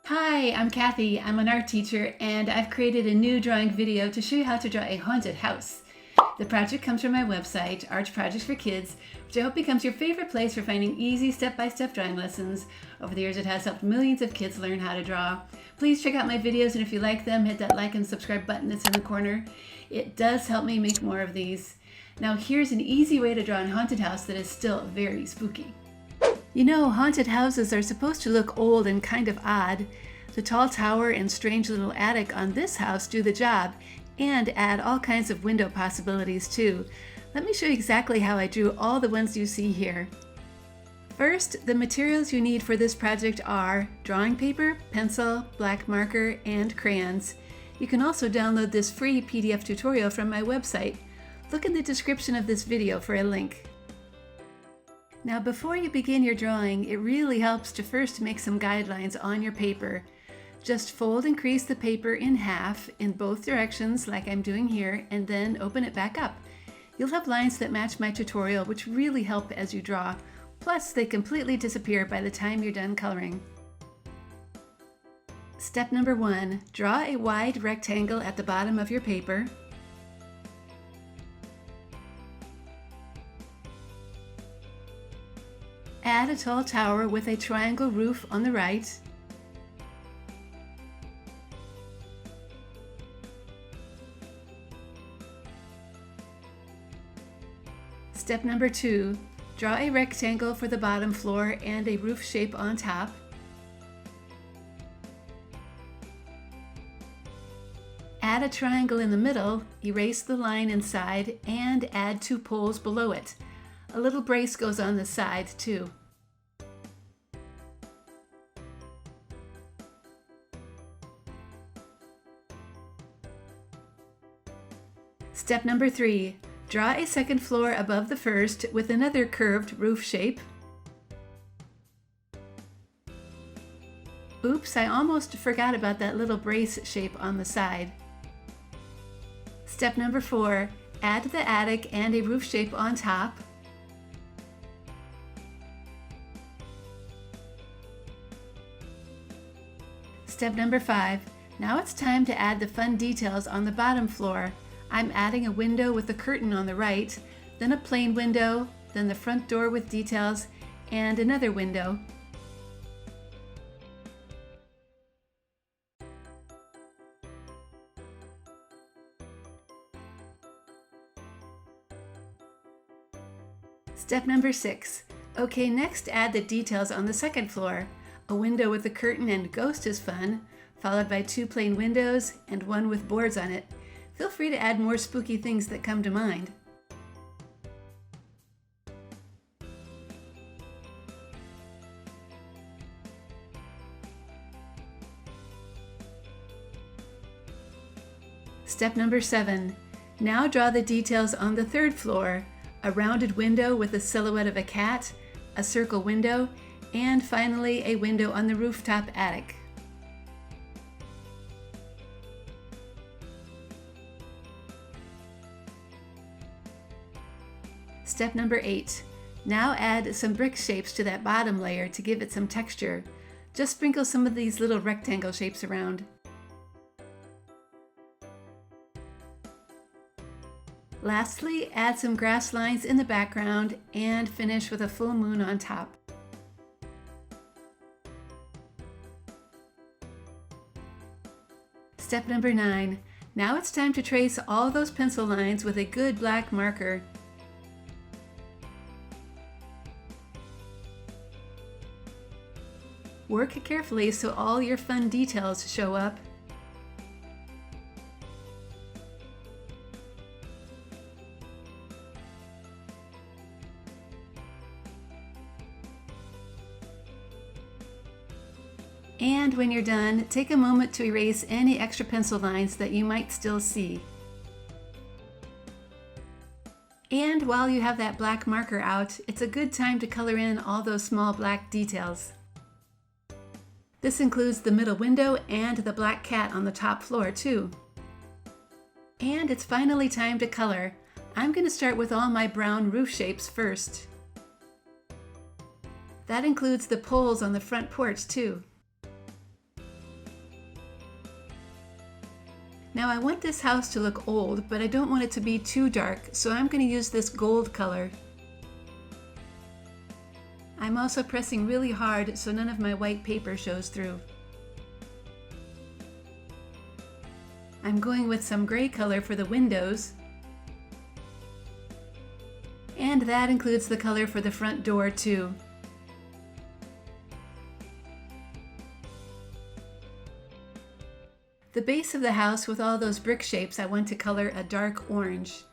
Hi, I'm Kathy. I'm an art teacher and I've created a new drawing video to show you how to draw a haunted house. The project comes from my website, Art Projects for Kids, which I hope becomes your favorite place for finding easy step-by-step drawing lessons. Over the years it has helped millions of kids learn how to draw. Please check out my videos, and if you like them, hit that like and subscribe button that's in the corner. It does help me make more of these. Now here's an easy way to draw a haunted house that is still very spooky. You know, haunted houses are supposed to look old and kind of odd. The tall tower and strange little attic on this house do the job and add all kinds of window possibilities too. Let me show you exactly how I drew all the ones you see here. First, the materials you need for this project are drawing paper, pencil, black marker, and crayons. You can also download this free PDF tutorial from my website. Look in the description of this video for a link. Now, before you begin your drawing, it really helps to first make some guidelines on your paper. Just fold and crease the paper in half in both directions like I'm doing here, and then open it back up. You'll have lines that match my tutorial, which really help as you draw. Plus, they completely disappear by the time you're done coloring. Step number 1, draw a wide rectangle at the bottom of your paper. Add a tall tower with a triangle roof on the right. Step number 2, draw a rectangle for the bottom floor and a roof shape on top. Add a triangle in the middle, erase the line inside, and add 2 poles below it. A little brace goes on the side too. Step number 3, draw a second floor above the first with another curved roof shape. Oops, I almost forgot about that little brace shape on the side. Step number 4, add the attic and a roof shape on top. Step number 5, now it's time to add the fun details on the bottom floor. I'm adding a window with a curtain on the right, then a plain window, then the front door with details, and another window. Step number 6. Okay, next add the details on the second floor. A window with a curtain and ghost is fun, followed by 2 plain windows and 1 with boards on it. Feel free to add more spooky things that come to mind. Step number 7. Now draw the details on the third floor. A rounded window with a silhouette of a cat, a circle window, and finally a window on the rooftop attic. Step number 8. Now add some brick shapes to that bottom layer to give it some texture. Just sprinkle some of these little rectangle shapes around. Lastly, add some grass lines in the background and finish with a full moon on top. Step number 9. Now it's time to trace all those pencil lines with a good black marker. Work carefully so all your fun details show up. And when you're done, take a moment to erase any extra pencil lines that you might still see. And while you have that black marker out, it's a good time to color in all those small black details. This includes the middle window and the black cat on the top floor too. And it's finally time to color. I'm going to start with all my brown roof shapes first. That includes the poles on the front porch too. Now I want this house to look old, but I don't want it to be too dark, so I'm going to use this gold color. I'm also pressing really hard so none of my white paper shows through. I'm going with some gray color for the windows, and that includes the color for the front door too. The base of the house with all those brick shapes I want to color a dark orange.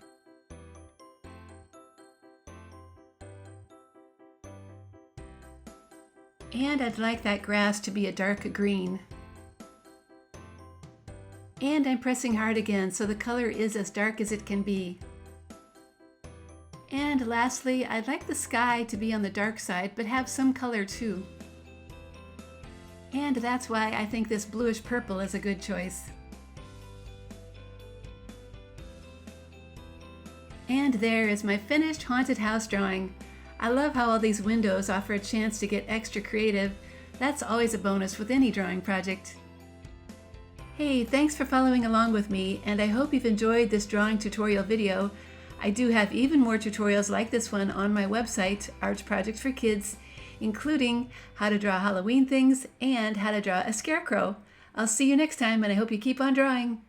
And I'd like that grass to be a dark green. And I'm pressing hard again so the color is as dark as it can be. And lastly, I'd like the sky to be on the dark side but have some color too. And that's why I think this bluish purple is a good choice. And there is my finished haunted house drawing. I love how all these windows offer a chance to get extra creative. That's always a bonus with any drawing project. Hey, thanks for following along with me, and I hope you've enjoyed this drawing tutorial video. I do have even more tutorials like this one on my website, Arts Projects for Kids, including how to draw Halloween things and how to draw a scarecrow. I'll see you next time, and I hope you keep on drawing.